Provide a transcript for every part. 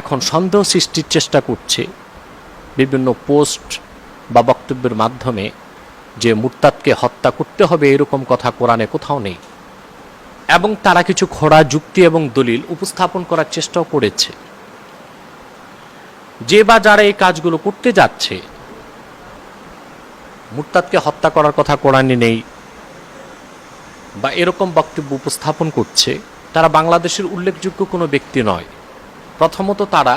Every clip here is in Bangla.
এখন সন্দেহ সৃষ্টির চেষ্টা করছে বিভিন্ন পোস্ট বা বক্তব্যের মাধ্যমে যে মুরতাদকে হত্যা করতে হবে এরকম কথা কোরআনে কোথাও নেই, এবং তারা কিছু খোঁড়া যুক্তি এবং দলিল উপস্থাপন করার চেষ্টাও করেছে। যে বা যারা এই কাজগুলো করতে যাচ্ছে, মুরতাদকে হত্যা করার কথা কোরআনে নেই বা এরকম বক্তব্য উপস্থাপন করছে, তারা বাংলাদেশের উল্লেখযোগ্য কোনো ব্যক্তি নয়। প্রথমত তারা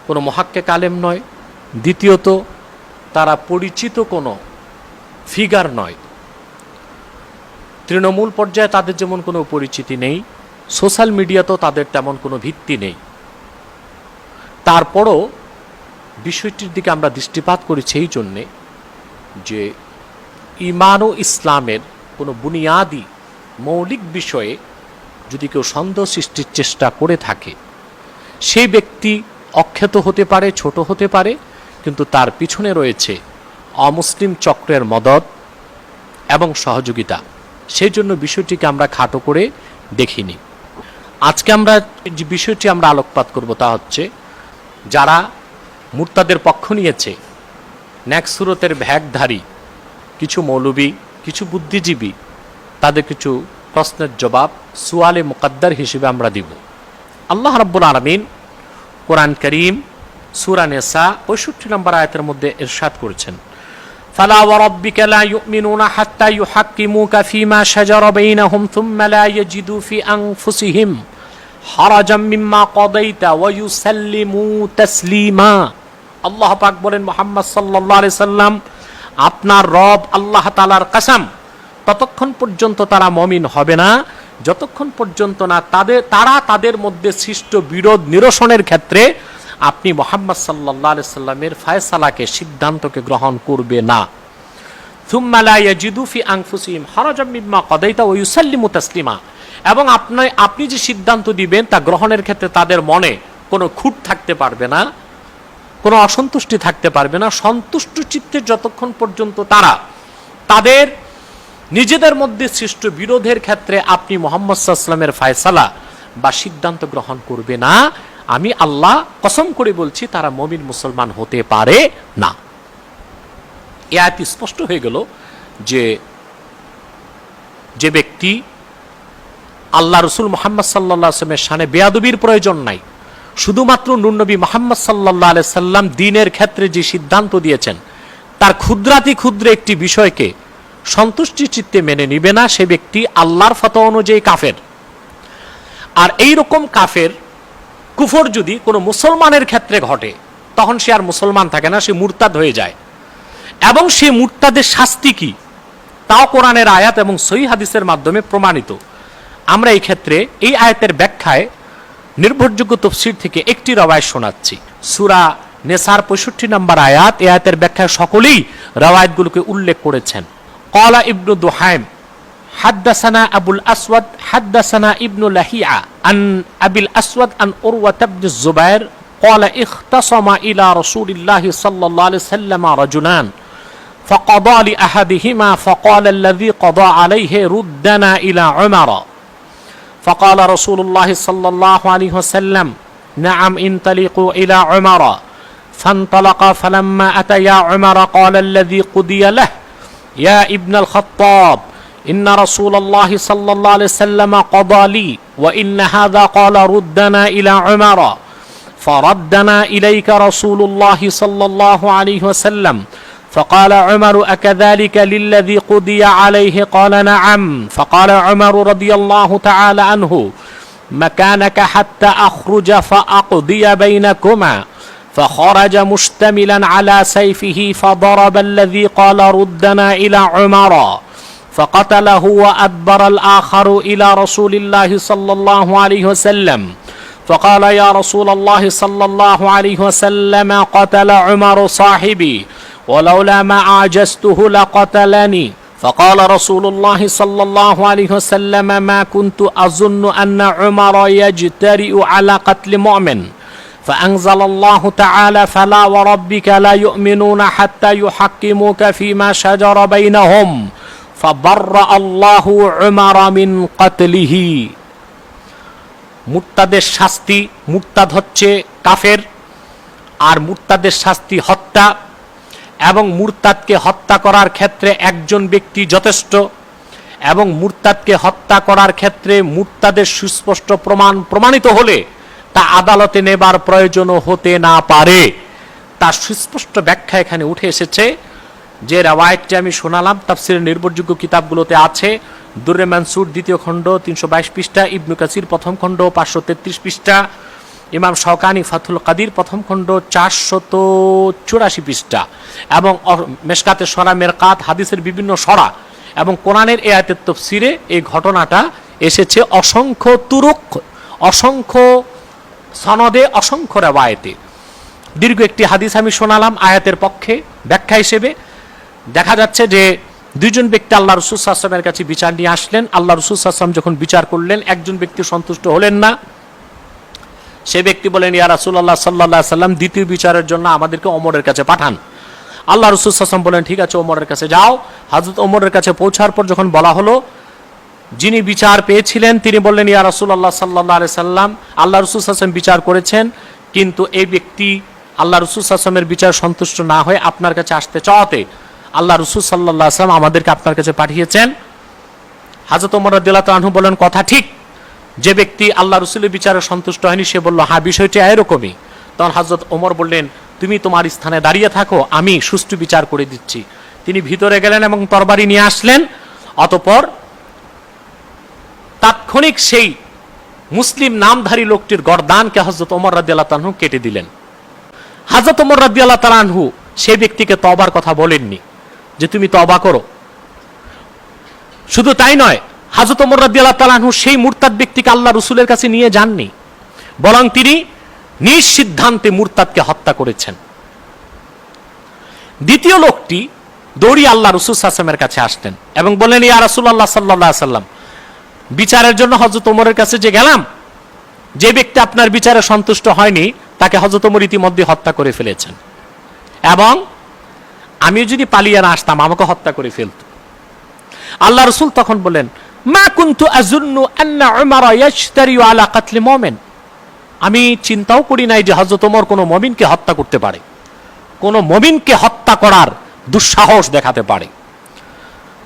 কোনো মুহাক্কিক আলেম নয়, দ্বিতীয়ত তারা পরিচিত কোনো ফিগার নয়। তৃণমূল পর্যায়ে তাদের যেমন কোনো পরিচিতি নেই, সোশ্যাল মিডিয়াতেও তাদের তেমন কোনো ভিত্তি নেই। তারপরও বিষয়টির দিকে আমরা দৃষ্টিপাত করেছি এই জন্যে যে ঈমান ও ইসলামের কোনো বুনিয়াদি মৌলিক বিষয়ে যদি কেউ সন্দেহ সৃষ্টির চেষ্টা করে থাকে, সেই ব্যক্তি অখ্যাত হতে পারে, ছোট হতে পারে, কিন্তু তার পিছনে রয়েছে অমুসলিম চক্রের মদদ এবং সহযোগিতা। সেই জন্য বিষয়টিকে আমরা খাটো করে দেখিনি। আজকে আমরা যে বিষয়টি আমরা আলোকপাত করব তা হচ্ছে, যারা মুরতাদের পক্ষ নিয়েছে, ন্যাকসুরতের ভ্যাগধারী কিছু মৌলবী, কিছু বুদ্ধিজীবী, তাদের কিছু প্রশ্নের জবাব সুয়ালে মুকদ্দার হিসেবে আমরা দিব। আল্লাহ রাব্বুল আলামিন কোরআন করিম সূরা নিসা ৬৫ নম্বর আয়াতের মধ্যে ইরশাদ করেছেন, ফালা ওয়া রাব্বিকা লা ইউমিনুনা হাত্তা ইউহাক্কিমুকা ফীমা শাজারা বাইনাহুম থুম্মা লা ইয়াজিদু ফি আনফুসিহিম হারাজাম মিম্মা কাদাইতা ওয়া ইউসাল্লিমু তাসলিমা। আল্লাহ পাক বলেন, মুহাম্মদ সাল্লাল্লাহু আলাইহি সাল্লাম, আপনার রব আল্লাহ তাআলার কসম, ততক্ষণ পর্যন্ত তারা মুমিন হবে না যতক্ষণ পর্যন্ত না তারা তাদের মধ্যে সৃষ্ট বিরোধ নিরসনের ক্ষেত্রে আপনি মুহাম্মদ সাল্লাল্লাহু আলাইহি সাল্লামের ফয়সালাকে, সিদ্ধান্তকে গ্রহণ করবে না। থুম্মা লা ইয়াজিদু ফি আনফুসিহিম হারাজাম মিম্মা কাদাইতা ওয়া ইউসাল্লিমু তাসলিমা, এবং আপনি যে সিদ্ধান্ত দিবেন তা গ্রহণের ক্ষেত্রে তাদের মনে কোনো খুঁত থাকতে পারবে না, কোনো অসন্তুষ্টি থাকতে পারবে না। সন্তুষ্ট চিত্তে যতক্ষণ পর্যন্ত তারা তাদের নিজেদের মধ্যে সৃষ্ট বিরোধের ক্ষেত্রে আপনি মুহাম্মদ সাল্লাল্লাহু আলাইহি ওয়াসাল্লামের ফয়সালা বা সিদ্ধান্ত গ্রহণ করবে না, আমি আল্লাহ কসম করে বলছি তারা মুমিন মুসলমান হতে পারে না। এই আয়াত স্পষ্ট হয়ে গেল যে ব্যক্তি আল্লাহ রাসূল মুহাম্মদ সাল্লাল্লাহু আলাইহি ওয়াসাল্লামের শানে বেয়াদবির প্রয়োজন নাই, শুধুমাত্র নূর নবী মুহাম্মদ সাল্লাল্লাহু আলাইহি সাল্লাম দ্বীনের ক্ষেত্রে যে সিদ্ধান্ত দিয়েছেন তার ক্ষুদ্রাতি ক্ষুদ্র একটি বিষয়কে সন্তুষ্টি চিত্তে মেনে নিবে না, সে ব্যক্তি আল্লাহর ফতোয়া অনুযায়ী কাফের। আর এই রকম কাফের কুফর যদি কোনো মুসলমানের ক্ষেত্রে ঘটে, তখন সে আর মুসলমান থাকে না, সে মুরতাদ হয়ে যায়। এবং সে মুরতাদের শাস্তি কি, তাও কোরআনের আয়াত এবং সহিহ হাদিসের মাধ্যমে প্রমাণিত। আমরা এই ক্ষেত্রে এই আয়াতের ব্যাখ্যায় নির্ভরযোগ্য তাফসীর থেকে একটি রওয়ায়াত শোনাচ্ছি। সূরা নিসার ৬৫ নম্বর আয়াত, এই আয়াতের ব্যাখ্যায় সকলেই রওয়ায়াতগুলোকে উল্লেখ করেছেন। ক্বালা ইবনু দুহাইম হাদাসানা আবুল আসওয়াদ হাদাসানা ইবনু লাহিয়া আন আবিল আসওয়াদ আন উরওয়া ইবনে যুবাইর ক্বালা ইখতাসামা ইলা রাসূলিল্লাহি সাল্লাল্লাহু আলাইহি ওয়াসাল্লাম রাজুলান ফাকাদা লিআহাদিহিমা ফাকালা আল্লাযী কাদা আলাইহি রুদ্দানা ইলা উমারা فقال رسول الله صلى الله عليه وسلم نعم انطلقوا إلى عمر فانطلقا فلما أتيا عمر قال الذي قضي له يا ابن الخطاب إن رسول الله صلى الله عليه وسلم قضى لي وإن هذا قال ردنا إلى عمر فردنا إليك رسول الله صلى الله عليه وسلم فقال عمر أكذلك للذي قضي عليه قال نعم فقال عمر رضي الله تعالى عنه مكانك حتى أخرج فأقضي بينكما فخرج مشتملا على سيفه فضرب الذي قال ردنا إلى عمر فقتله وأدبر الآخر إلى رسول الله صلى الله عليه وسلم فقال يا رسول الله صلى الله عليه وسلم قتل عمر صاحبي ولولا ما عاجزته لقتلني فقال رسول الله صلى الله عليه وسلم ما كنت أظن أن عمر يجترئ على قتل مؤمن فأنزل الله تعالى فلا وربك لا يؤمنون حتى يحكموك فيما شجر بينهم فبرأ الله عمر من قتله মুরতাদের শাস্তি, মুরতাদ হচ্ছে কাফের, আর মুরতাদের শাস্তি হত্যা, এবং মুরতাদকে হত্যা করার ক্ষেত্রে একজন ব্যক্তি যথেষ্ট, এবং মুরতাদকে হত্যা করার ক্ষেত্রে মুরতাদের সুস্পষ্ট প্রমাণিত হলে তা আদালতে নেবার প্রয়োজনও হতে না পারে। তার সুস্পষ্ট ব্যাখ্যা এখানে উঠে এসেছে। যে রাওয়ায়াতটি আমি শোনালাম তাফসীরের নির্ভরযোগ্য কিতাবগুলোতে আছে। দুররে মানসুর দ্বিতীয় খণ্ড 322 পৃষ্ঠা, ইবনু কাসির প্রথম খণ্ড 533 পৃষ্ঠা, ইমাম শাওকানি ফাথুল কাদির প্রথম খণ্ড 484 পৃষ্ঠা, এবং মেশকাতে সরা মেরকাত হাদিসের বিভিন্ন সরা এবং কোরআনের এই আয়াতের তাফসীরে এই ঘটনাটা এসেছে অসংখ্য তুরুক, অসংখ্য সনদে, অসংখ্য রাওয়ায়াতে। দীর্ঘ একটি হাদিস আমি শোনালাম আয়াতের পক্ষে ব্যাখ্যা হিসেবে। দেখা যাচ্ছে যে দুইজন ব্যক্তি আল্লাহ রাসূল সাল্লাল্লাহু আলাইহি ওয়াসাল্লামের কাছে বিচার নিয়ে আসলেন। আল্লাহ রাসূল সাল্লাল্লাহু আলাইহি ওয়াসাল্লাম যখন বিচার করলেন, একজন ব্যক্তি সন্তুষ্ট হলেন না। সে ব্যক্তি বলেন, ইয়া রাসূলুল্লাহ সাল্লাল্লাহু আলাইহি ওয়াসাল্লাম, দ্বিতীয় বিচারের জন্য আমাদেরকে ওমরের কাছে পাঠান। আল্লাহ রাসূল সাল্লাল্লাহু আলাইহি ওয়াসাল্লাম বলেন, ঠিক আছে, ওমরের কাছে যাও। হযরত ওমরের কাছে পৌঁছার পর যখন বলা হলো, যিনি বিচার পেয়েছিলেন তিনি বললেন, ইয়া রাসূলুল্লাহ সাল্লাল্লাহু আলাইহি ওয়াসাল্লাম, আল্লাহ রাসূল সাল্লাল্লাহু আলাইহি ওয়াসাল্লাম বিচার করেছেন, কিন্তু এই ব্যক্তি আল্লাহ রাসূল সাল্লাল্লাহু আলাইহি ওয়াসাল্লামের বিচার সন্তুষ্ট না হয়ে আপনার কাছে আসতে চাওয়াতে আল্লাহ রাসূল সাল্লাল্লাহু আলাইহি ওয়াসাল্লাম আমাদেরকে আপনার কাছে পাঠিয়েছেন। হযরত ওমর রাদিয়াল্লাহু তাআলা আনহু বলেন, কথা ঠিক। যে ব্যক্তি আল্লাহ রাসূলের বিচারে সন্তুষ্ট হয়নি সে বলল, হ্যাঁ, বিষয়টি এরকমই। তখন হযরত ওমর বললেন, তুমি তোমার স্থানে দাঁড়িয়ে থাকো, আমি সুষ্ঠু বিচার করে দিচ্ছি। তিনি ভিতরে গেলেন এবং তরবারি নিয়ে আসলেন। অতঃপর তাৎক্ষণিক সেই মুসলিম নামধারী লোকটির গর্দানকে হযরত ওমর রাদিয়াল্লাহু তাআলা আনহু কেটে দিলেন। হযরত ওমর রাদিয়াল্লাহু তাআলা আনহু সেই ব্যক্তিকে তওবার কথা বলেননি যে তুমি তওবা করো। শুধু তাই নয়, হযরত ওমর রাদিয়াল্লাহু তাআলা আনহু সেই মুরতাদ ব্যক্তিকে আল্লাহ রাসূলের কাছে নিয়ে যাননি, বরং তিনি নিজ সিদ্ধান্তে মুরতাদকে হত্যা করেছেন। দ্বিতীয় লোকটি দৌড়িয়ে আল্লাহ রাসূল সাল্লাল্লাহু আলাইহি ওয়াসাল্লামের কাছে আসলেন এবং বললেন, ইয়া রাসূলুল্লাহ সাল্লাল্লাহু আলাইহি ওয়াসাল্লাম, বিচারের জন্য হযরত ওমরের কাছে যে গেলাম, যে ব্যক্তি আপনার বিচারে সন্তুষ্ট হয়নি তাকে হযরত ওমর ইতিমধ্যে হত্যা করে ফেলেছেন, এবং আমি যদি পালিয়ে না আসতাম আমাকে হত্যা করে ফেলত। আল্লাহ রাসূল তখন বলেন, মা কুনতু আযুন্নু আন্না উমারা ইয়াশতারি আলা কাতলি মুমিন, আমি চিন্তাও করি নাই যে হযরত ওমর কোনো মুমিনকে হত্যা করতে পারে, কোনো মুমিনকে হত্যা করার দুঃসাহস দেখাতে পারে।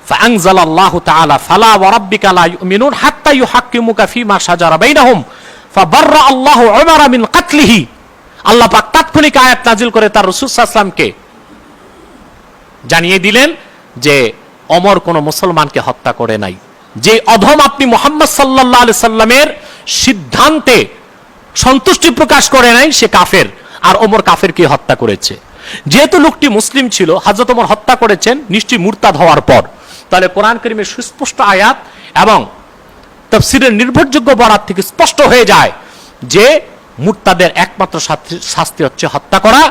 ফাআনজালাল্লাহু তাআলা ফালা ওয়া রাব্বিকা লা ইউমিনুন হাত্তা ইউহাক্কিমুকা ফীমা শাজারা বাইনাহুম ফাবাররা আল্লাহু উমারা মিন কাতলিহি। আল্লাহ পাক তাৎক্ষণিক আয়াত নাজিল করে তার রাসূল সাল্লাল্লাহু আলাইহি ওয়াসাল্লামকে জানিয়ে দিলেন যে ওমর কোন মুসলমানকে হত্যা করে নাই। যে অধম আপনি মুহাম্মদ সাল্লাল্লাহু আলাইহি সাল্লামের সিদ্ধান্তে সন্তুষ্টি প্রকাশ করে নাই সে কাফের, আর ওমর কাফেরকে হত্যা করেছে। যেহেতু লোকটি মুসলিম ছিল, হযরত ওমর হত্যা করেছেন নিশ্চয়ই মুরতাদ হওয়ার পর। তাহলে কোরআন কারীমের সুস্পষ্ট আয়াত এবং তাফসীরের নির্ভরযোগ্য বরাত থেকে স্পষ্ট হয়ে যায় যে মুরতাদের একমাত্র শাস্তি হচ্ছে হত্যা করা,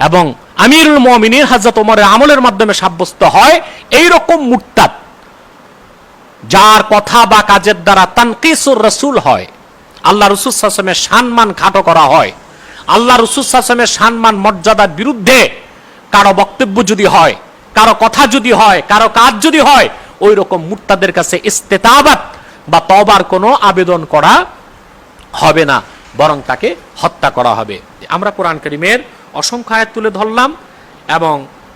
এবং আমিরুল মুমিনিন হযরত ওমরের আমলের মাধ্যমে সাব্যস্ত হয় এই রকম মুরতাদ যার কথা বা কাজের দ্বারা তানকিসুর রাসূল হয়, আল্লাহ রাসূল সাল্লাল্লাহু আলাইহি ওয়াসাল্লামের সম্মান খাটো করা হয়, আল্লাহ রাসূল সাল্লাল্লাহু আলাইহি ওয়াসাল্লামের সম্মান মর্যাদার বিরুদ্ধে কারো বক্তব্য যদি হয়, কারো কথা যদি হয়, কারো কাজ যদি হয়, ওই রকম মুরতাদের কাছে ইস্তেতাবাত বা তওবার কোনো আবেদন করা হবে না, বরং তাকে হত্যা করা হবে। আমরা কোরআন কারীমের অসংখ্য আয়াত তুলে ধরলাম এবং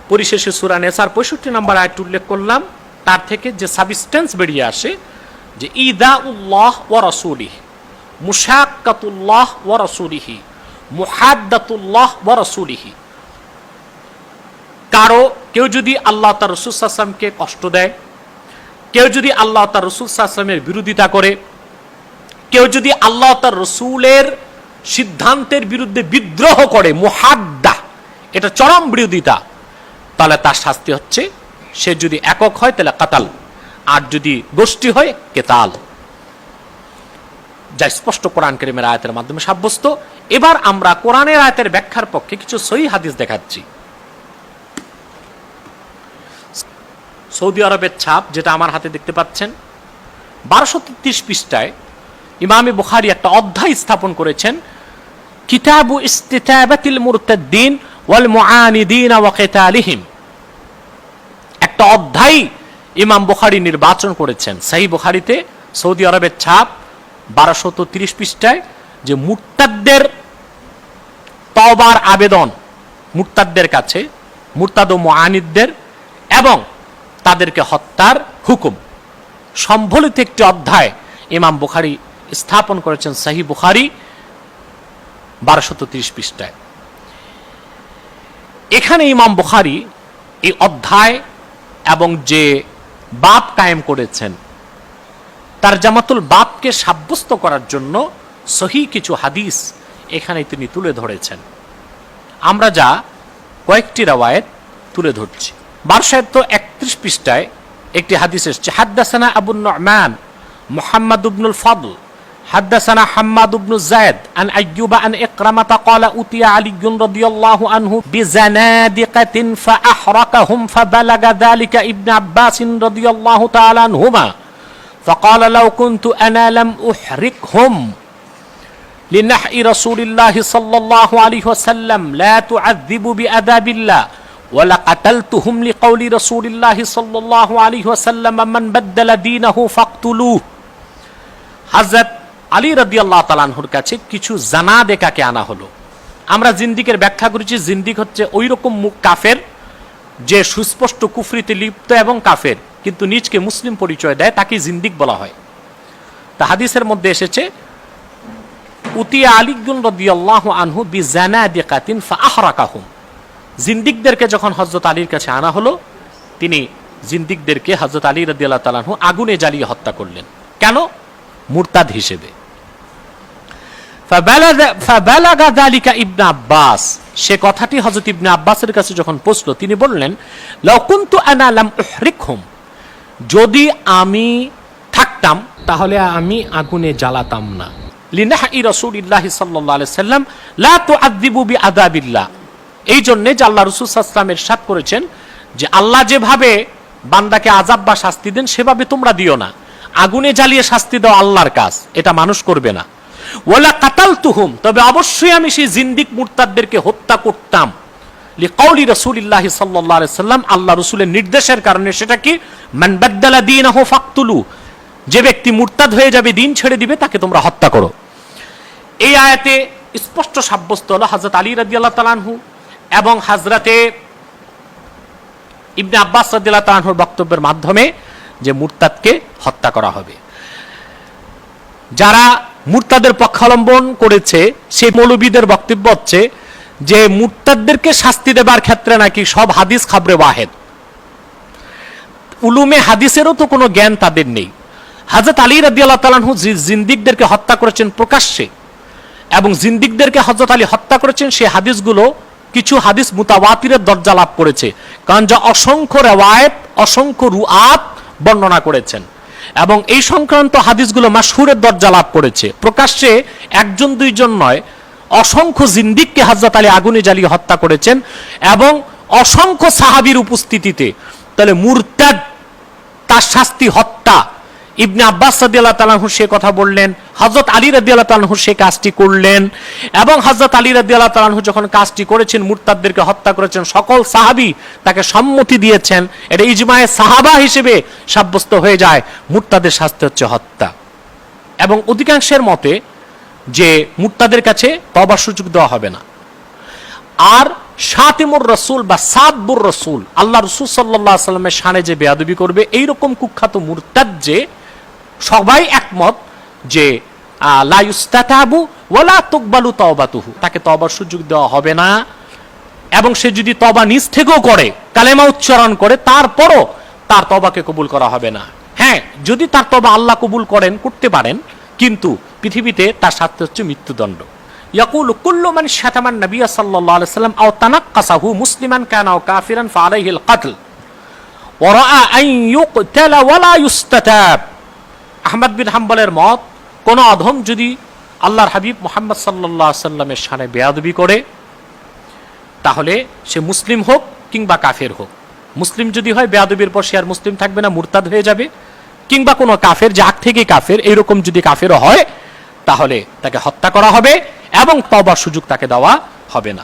পরিশেষে সূরা নিসার 65 নম্বর আয়াত উল্লেখ করলাম। তার থেকে যে সাবস্টেন্স বেরিয়ে আসে যে ইদাউল্লাহ ওয়া রাসূলিহি, মুশাক্কাতুল্লাহ ওয়া রাসূলিহি, মুহাদ্দাতুল্লাহ ওয়া রাসূলিহি। কেউ যদি আল্লাহ তার রাসূল সাল্লাল্লাহু আলাইহি ওয়াসাল্লামকে কষ্ট দেয়, কেউ যদি আল্লাহ তার রাসূল সাল্লাল্লাহু আলাইহি ওয়াসাল্লামের বিরোধিতা করে, কেউ যদি আল্লাহ তার রাসূলের সিদ্ধান্তের বিরুদ্ধে বিদ্রোহ করে, মুহাদ্দা এটা চরম বিরোধিতা, তাহলে তার শাস্তি হচ্ছে, সে যদি একক হয় তাহলে কাতাল, আর যদি গোষ্ঠী হয় কেতাল, যা স্পষ্ট কোরআন কারীমের আয়াতের মাধ্যমে সাব্যস্ত। এবার আমরা কোরআনের আয়াতের ব্যাখ্যার পক্ষে কিছু সহিহ হাদিস দেখাচ্ছি। সৌদি আরবের ছাপ, যেটা আমার হাতে দেখতে পাচ্ছেন, 1233 পৃষ্ঠায় ইমামে বুখারী একটা অধ্যায় স্থাপন করেছেন, কিতাবু ইস্তিতাবাতিল মুরতাদ্দিন ওয়াল মুআনিদিন ওয়া কিতালিহিম। একটা অধ্যায় ইমাম বুখারী নির্বাচন করেছেন। সহিহ বুখারীতে সৌদি আরবের ছাপ 1230 পৃষ্ঠায় যে মুরতাদদের তওবার আবেদন মুরতাদদের কাছে, মুরতাদ ও মুআনিদদের, এবং তাদেরকে হত্যার হুকুম সম্বলিত একটি অধ্যায় ইমাম বুখারী স্থাপন করেছেন সহিহ বুখারী 1230 পৃষ্ঠায়। এখানে ইমাম বুখারী এই অধ্যায় এবং যে বাব কায়েম করেছেন তার জামাতুল বাবকে সাব্যস্ত করার জন্য সহিহ কিছু হাদিস এখানে তিনি তুলে ধরেছেন। আমরা যা কয়েকটি রাওয়ায়াত তুলে ধরছি। 1231 পৃষ্ঠায় একটি হাদিস এসেছে, হাদ্দাসানা আবু নু'মান মুহাম্মদ ইবনুল ফাদল হাদ্দাসানা হাম্মাদ ইবনু যায়েদ আন আইয়ুব আন ইকরামা ক্বালা উতিয়া আলী রাদিয়াল্লাহু আনহু বিজানাদিকাতিন ফাআহরাকাহুম ফাবালাগা যালিকা ইবনে আব্বাস রাদিয়াল্লাহু তাআলা আনহুমা فقال لو كنت أنا لم أحرقهم لنحي رسول الله صلى الله عليه وسلم لا تعذب بعذاب الله ولقتلتهم لقول رسول الله صلى الله عليه وسلم من بدل دينه فاقتلوه। হযরত আলী রাদিয়াল্লাহু তাআলা আনহুর কাছে কিছু জানাদেকাকে আনা হলো। আমরা জিন্দিকের ব্যাখ্যা করেছি, জিন্দিক হচ্ছে ওই রকম কাফের যে সুস্পষ্ট কুফরিতে লিপ্ত এবং কাফের কিন্তু নিজকে মুসলিম পরিচয় দেয়, তাকে জিন্দিক বলা হয়। তা হাদিসের মধ্যে এসেছে উতিয়া আলী রাদিয়াল্লাহু আনহু বিজানাদিকাতিন ফাআহরাকাহুম, জিন্দিকদেরকে যখন হযরত আলীর কাছে আনা হলো তিনি জিন্দিকদেরকে হযরত আলী রাদিয়াল্লাহু তাআলা আনহু আগুনে জ্বালিয়ে হত্যা করলেন। কেন? মুরতাদ হিসেবে। ফাবালাগা যালিকা ইবনে আব্বাস, সে কথাটি হযরত ইবনে আব্বাসের কাছে যখন পৌঁছলো তিনি বললেন লাউ কুনতু আনা লাম উহরিকহুম, যদি আমি থাকতাম তাহলে আমি আগুনে জ্বালাতাম না। লিনাহি রাসূলিল্লাহি সাল্লাল্লাহু আলাইহি সাল্লাম লা তুআযিবু বিআযাবিল্লাহ, এই জন্য যে আল্লাহ রাসূল সাল্লাল্লাহু আলাইহি ওয়াসাল্লাম ইরশাদ করেছেন যে আল্লাহ যেভাবে বান্দাকে আযাব বা শাস্তি দেন সেভাবে তোমরা দিও না। আগুনে জ্বালিয়ে শাস্তি দেওয়া আল্লাহর কাজ, এটা মানুষ করবে না। ওয়ালা কাতালতুহুম, তবে অবশ্যই আমি সেই জিন্দিক মুরতাদদেরকে হত্যা করতাম। লিকাউলি রাসূলিল্লাহি সাল্লাল্লাহু আলাইহি ওয়াসাল্লাম, আল্লাহ রাসূলের নির্দেশের কারণে। সেটা কি? মান বাদদালা দীনাহু ফাকতুলু, যে ব্যক্তি মুরতাদ হয়ে যাবে, দিন ছেড়ে দিবে, তাকে তোমরা হত্যা করো। এই আয়াতে স্পষ্ট সাব্যস্ত হলো হযরত আলী রাদিয়াল্লাহু তাআলা আনহু এবং হযরতে ইবনে আব্বাস রাদিয়াল্লাহু তাআলা আনহুর বক্তব্যের মাধ্যমে যে মুরতাদকে হত্যা করা হবে। যারা মুরতাদের পক্ষাবলম্বন করেছে সেই মৌলবীদের বক্তব্য হচ্ছে যে মুরতাদদেরকে শাস্তি দেবার ক্ষেত্রে নাকি সব হাদিস খাবরে ওয়াহেদ, উলুমে হাদিসেরও তো কোনো জ্ঞান তাদের নেই। হযরত আলী রাদিয়াল্লাহু তাআলা আনহু জিন্দিকদেরকে হত্যা করেছেন প্রকাশ্যে, এবং জিন্দিকদেরকে হযরত আলী হত্যা করেছেন সেই হাদিসগুলো কিছু হাদিস মুতাওয়াতিরের দরজা লাভ করেছে, কারণ যা অসংখ্য রিওয়ায়াত অসংখ্য রুআত বর্ণনা করেছেন, এবং এই সংক্রান্ত হাদিসগুলো মাশহুরের দরজা লাভ করেছে। প্রকাশ্যে একজন দুইজন নয়, অসংখ্য জিন্দিককে হযরত আলী আগুনে জ্বালিয়ে হত্যা করেছেন এবং অসংখ্য সাহাবীর উপস্থিতিতে। তাহলে মুরতাদ তার শাস্তি হত্যা। ইবনে আব্বাস রাদিয়াল্লাহু তাআলা আনহু সে কথা বললেন, হযরত আলী রাদিয়াল্লাহু তাআলা আনহু সে কাজটি করলেন, এবং হযরত আলী রাদিয়াল্লাহু তাআলা আনহু যখন কাজটি করেছেন, মুরতাদদেরকে হত্যা করেছেন, সকল সাহাবী তাকে সম্মতি দিয়েছেন। এটা ইজমায়ে সাহাবা হিসেবে সাব্যস্ত হয়ে যায় মুরতাদের শাস্তি হচ্ছে হত্যা। এবং অধিকাংশের মতে যে মুরতাদের কাছে তওবার সুযোগ দেওয়া হবে না। আর শাতিমুর রাসূল বা সাব্বুর রাসূল, আল্লাহ রাসূল সাল্লাল্লাহু আলাইহি ওয়াসাল্লামের শানে যে বেয়াদবি করবে, এইরকম কুখ্যাত মুরতাদ যে সবাই একমত যে লা ইউস্তাতাবু ওয়ালা তুকবালু তাওবাতুহু, তাকে তওবার সুযোগ দেওয়া হবে না। এবং সে যদি তওবা নিজ থেকেও করে, কালেমা উচ্চারণ করে, তারপরও তার তওবাকে কবুল করা হবে না। হ্যাঁ, যদি তার তওবা আল্লাহ কবুল করেন, করতে পারেন, কিন্তু পৃথিবীতে তার শাস্তি হচ্ছে মৃত্যুদণ্ড। ইয়াকুলু কুল্লু মান শাতামান নবী সাল্লাল্লাহু আলাইহি ওয়াসাল্লাম আও তানাক্কাসাহু মুসলিমান কানা আও কাফিরান ফালাইহিল কতল ওয়া রাআ আন ইউকতালা ওয়ালা ইউস্তাতাব। আহমদ বিন হাম্বলের মত, কোন অধম যদি আল্লাহর হাবিব মুহাম্মদ সাল্লাল্লাহু আলাইহি ওয়াসাল্লামের শানে বেয়াদবি করে, তাহলে সে মুসলিম হোক কিংবা কাফের হোক। মুসলিম যদি হয়, বেয়াদবির পর সে আর মুসলিম থাকবে না, মুরতাদ হয়ে যাবে, কিংবা কোনো কাফের, যে আগ থেকে কাফের, এইরকম যদি কাফেরও হয় তাহলে তাকে হত্যা করা হবে এবং তওবার সুযোগ তাকে দেওয়া হবে না।